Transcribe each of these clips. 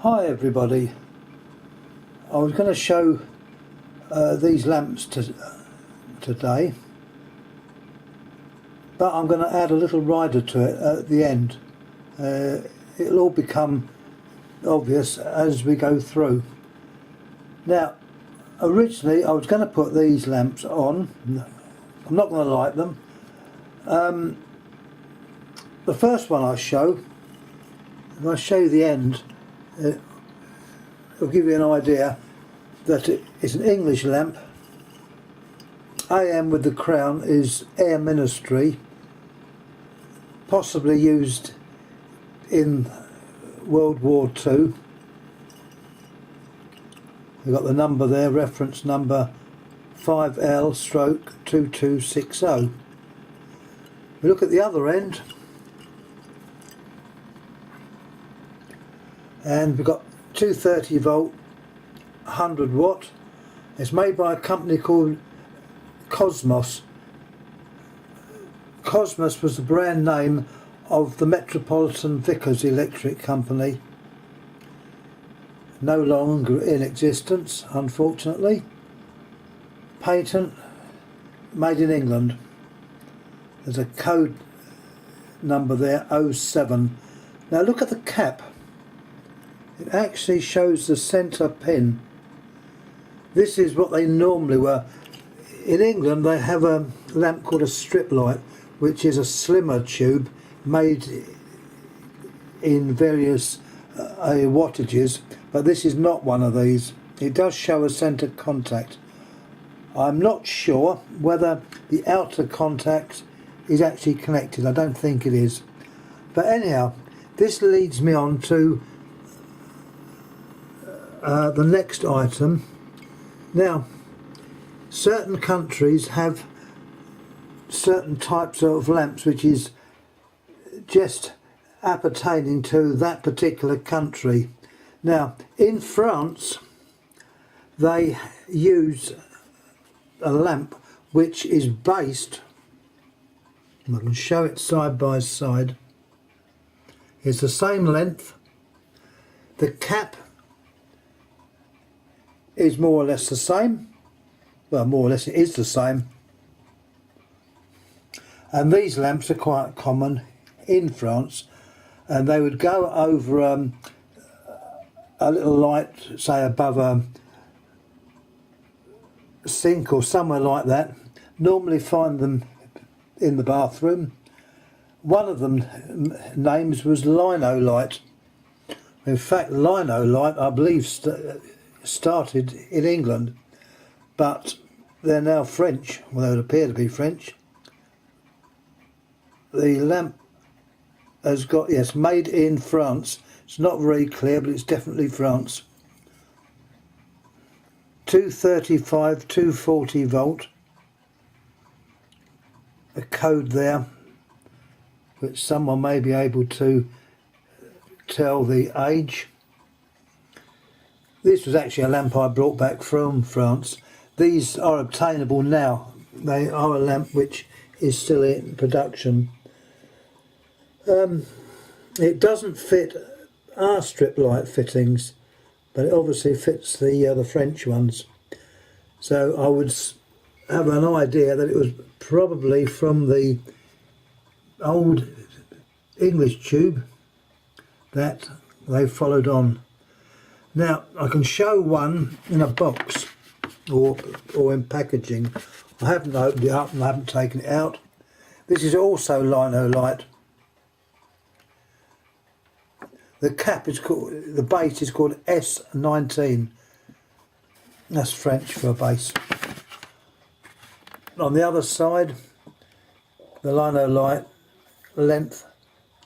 Hi everybody, I was going to show these lamps today, but I'm going to add a little rider to it at the end. It'll all become obvious as we go through. Now, originally I was going to put these lamps on. I'm not going to light them. The first one I show, if I show you the end, it'll give you an idea that it's an English lamp. AM with the crown is Air Ministry, possibly used in World War II. We've got the number there, reference number 5L/2260. We look at the other end, and we've got 230 volt 100 watt. It's made by a company called Cosmos. Cosmos was the brand name of the Metropolitan Vickers Electric Company. No longer in existence, unfortunately. Patent, made in England. There's a code number there, 07. Now look at the cap. It actually shows the centre pin. This is what they normally were. In England they have a lamp called a strip light, which is a slimmer tube made in various wattages, but this is not one of these. It does show a centre contact. I'm not sure whether the outer contact is actually connected. I don't think it is. But anyhow, this leads me on to the next item. Now, certain countries have certain types of lamps which is just appertaining to that particular country. Now, in France they use a lamp which is based, I can show it side by side, it's the same length, the cap is more or less the same. Well, more or less it is the same. And these lamps are quite common in France, and they would go over a little light, say above a sink or somewhere like that. Normally find them in the bathroom. One of them names was Lino Light. In fact, Lino Light, I believe, started in England, but they're now French. Well, they would appear to be French. The lamp has got, yes, made in France. It's not very clear, but it's definitely France. 235, 240 volt. A code there, which someone may be able to tell the age. This was actually a lamp I brought back from France. These are obtainable now. They are a lamp which is still in production. It doesn't fit our strip light fittings, but it obviously fits the French ones. So I would have an idea that it was probably from the old English tube that they followed on. Now I can show one in a box or in packaging. I haven't opened it up and I haven't taken it out. This is also Lino Light. The cap is called, the base is called S19. That's French for a base. On the other side, the Lino Light length,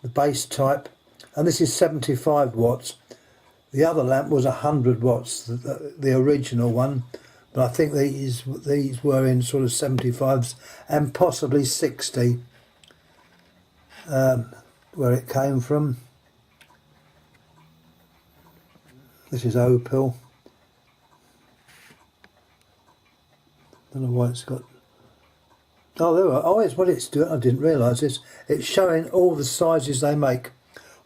the base type, and this is 75 watts. The other lamp was 100 watts, the original one, but I think these were in sort of 75s and possibly 60, where it came from. This is Opal. Don't know why it's got. Oh, there are. Oh, it's what it's doing. I didn't realise this. It's showing all the sizes they make.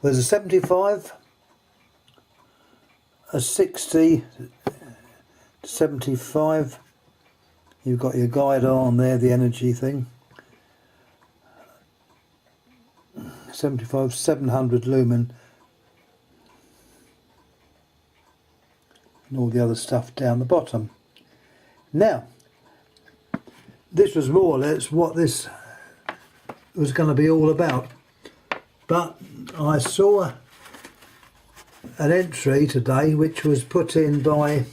Well, there's a 75. a 60 to 75. You've got your guide on there, the energy thing. 75, 700 lumen. And all the other stuff down the bottom. Now, this was more or less what this was going to be all about. But I saw an entry today which was put in by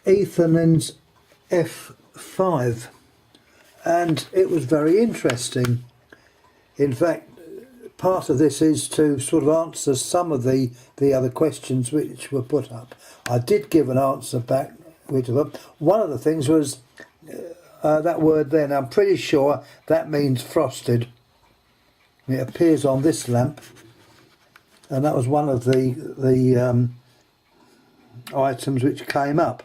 ethaninsf5, and it was very interesting. In fact, part of this is to sort of answer some of the other questions which were put up. I did give an answer back. One of the things was that word there. Now, I'm pretty sure that means frosted. It appears on this lamp, and that was one of the items which came up.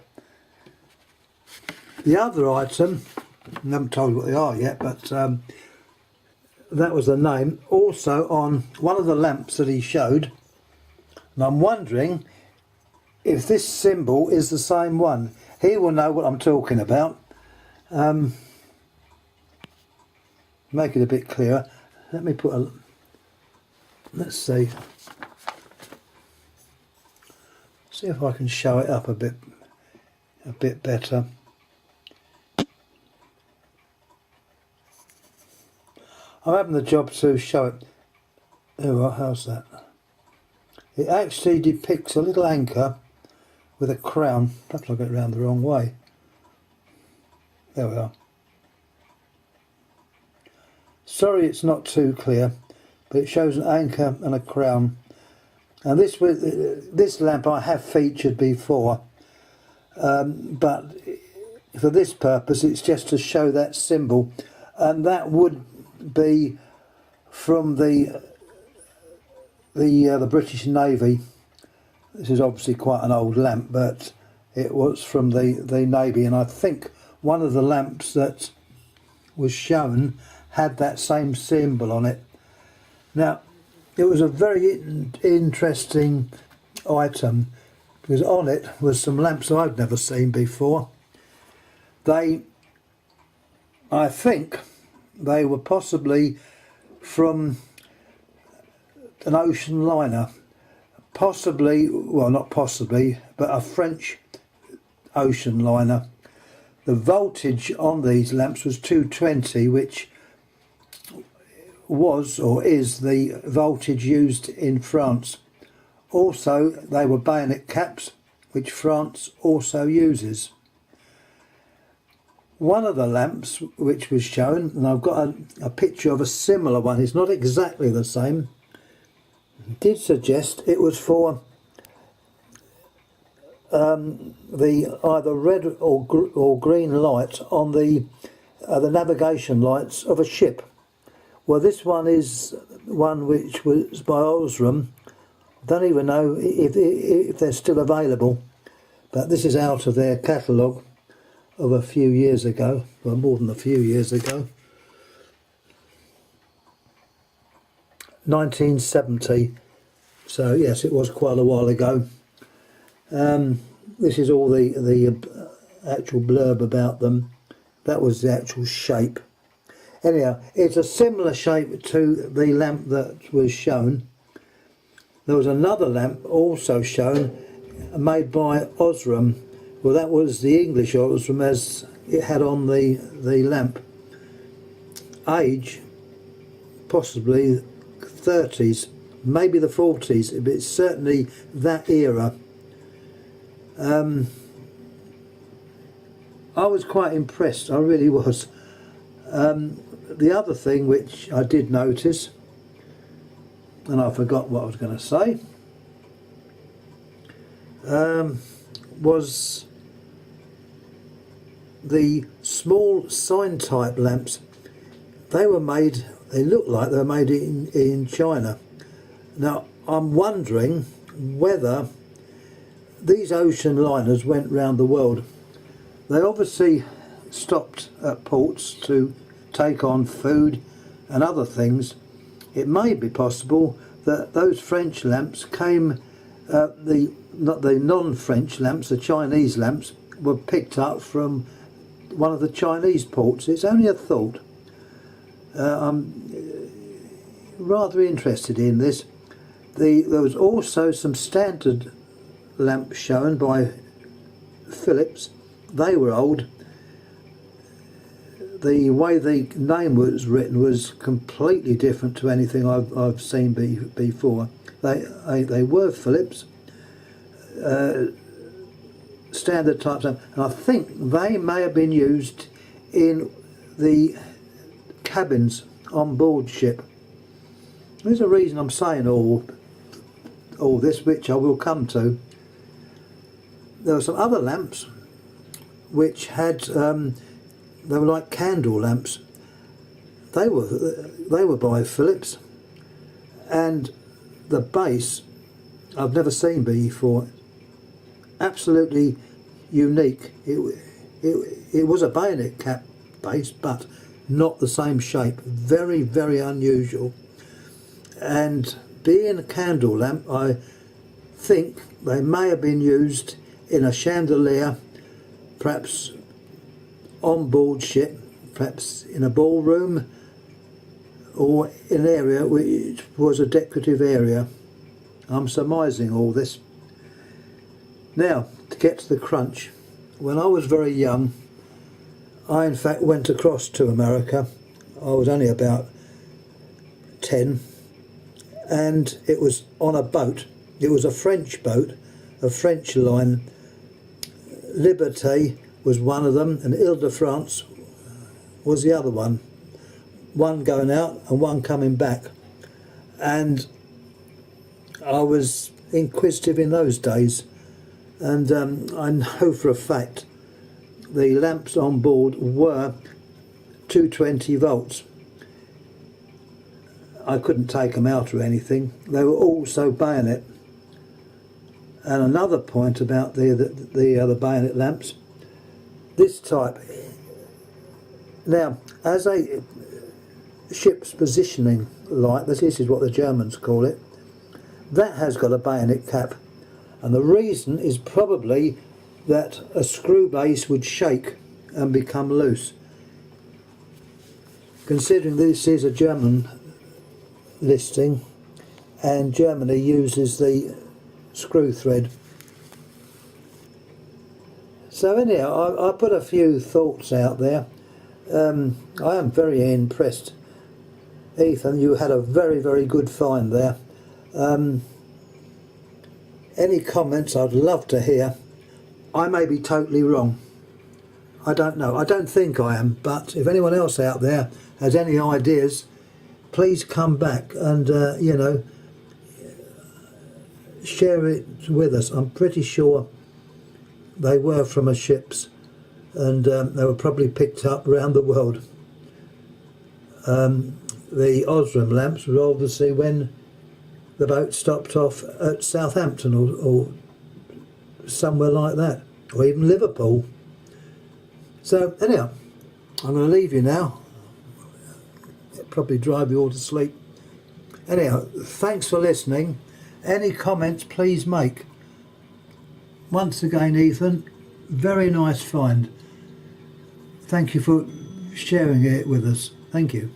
The other item, I haven't told what they are yet, but that was the name, also on one of the lamps that he showed, and I'm wondering if this symbol is the same one. He will know what I'm talking about. Make it a bit clearer. Let me put a, let's see if I can show it up a bit better. I'm having the job to show it. Oh, how's that? It actually depicts a little anchor with a crown. Perhaps I got it round the wrong way. There we are. Sorry it's not too clear, but it shows an anchor and a crown. And this lamp I have featured before, but for this purpose it's just to show that symbol, and that would be from the British Navy. This is obviously quite an old lamp, but it was from the Navy, and I think one of the lamps that was shown had that same symbol on it. Now, it was a very interesting item, because on it was some lamps I've never seen before. I think they were possibly from an ocean liner, possibly, well, not possibly, but a French ocean liner. The voltage on these lamps was 220, which was or is the voltage used in France. Also, they were bayonet caps, which France also uses. One of the lamps which was shown, and I've got a picture of a similar one, it's not exactly the same, did suggest it was for the either red or green light on the navigation lights of a ship. Well, this one is one which was by Osram. I don't even know if they're still available, but this is out of their catalogue of a few years ago, well, more than a few years ago. 1970, so yes, it was quite a while ago. This is all the actual blurb about them. That was the actual shape. Anyhow, it's a similar shape to the lamp that was shown. There was another lamp also shown, made by Osram. Well, that was the English Osram, as it had on the lamp. Age, possibly 30s, maybe the 40s, but it's certainly that era. I was quite impressed, I really was. The other thing which I did notice, and I forgot what I was going to say, was the small sign type lamps. They looked like they were made in China. Now, I'm wondering whether these ocean liners went round the world. They obviously stopped at ports to take on food and other things. It may be possible that those French lamps came Not the non-French lamps, the Chinese lamps, were picked up from one of the Chinese ports. It's only a thought. I'm rather interested in this. There was also some standard lamps shown by Philips. They were old. The way the name was written was completely different to anything I've seen before. They were Philips standard types, and I think they may have been used in the cabins on board ship. There's a reason I'm saying all this, which I will come to. There were some other lamps which had they were like candle lamps. They were by Philips, and the base I've never seen before. Absolutely unique. It was a bayonet cap base, but not the same shape. Very, very unusual. And being a candle lamp, I think they may have been used in a chandelier, perhaps on board ship, perhaps in a ballroom, or in an area which was a decorative area. I'm surmising all this. Now, to get to the crunch, when I was very young, I in fact went across to America. I was only about 10, and it was on a boat. It was a French boat, a French line. Liberté was one of them, and Ile-de-France was the other one. One going out and one coming back. And I was inquisitive in those days, and I know for a fact the lamps on board were 220 volts. I couldn't take them out or anything. They were also bayonet. And another point about the other bayonet lamps, this type. Now, as a ship's positioning light, this is what the Germans call it, that has got a bayonet cap, and the reason is probably that a screw base would shake and become loose. Considering this is a German listing, and Germany uses the screw thread. So anyhow, I put a few thoughts out there. I am very impressed. Ethan, you had a very, very good find there. Any comments I'd love to hear. I may be totally wrong. I don't know. I don't think I am, but if anyone else out there has any ideas, please come back and, you know, share it with us. I'm pretty sure they were from a ship's, and they were probably picked up around the world. The Osram lamps were obviously when the boat stopped off at Southampton or somewhere like that, or even Liverpool. So anyhow, I'm going to leave you now. It'll probably drive you all to sleep. Anyhow, thanks for listening. Any comments please make. Once again, Ethan, very nice find. Thank you for sharing it with us. Thank you.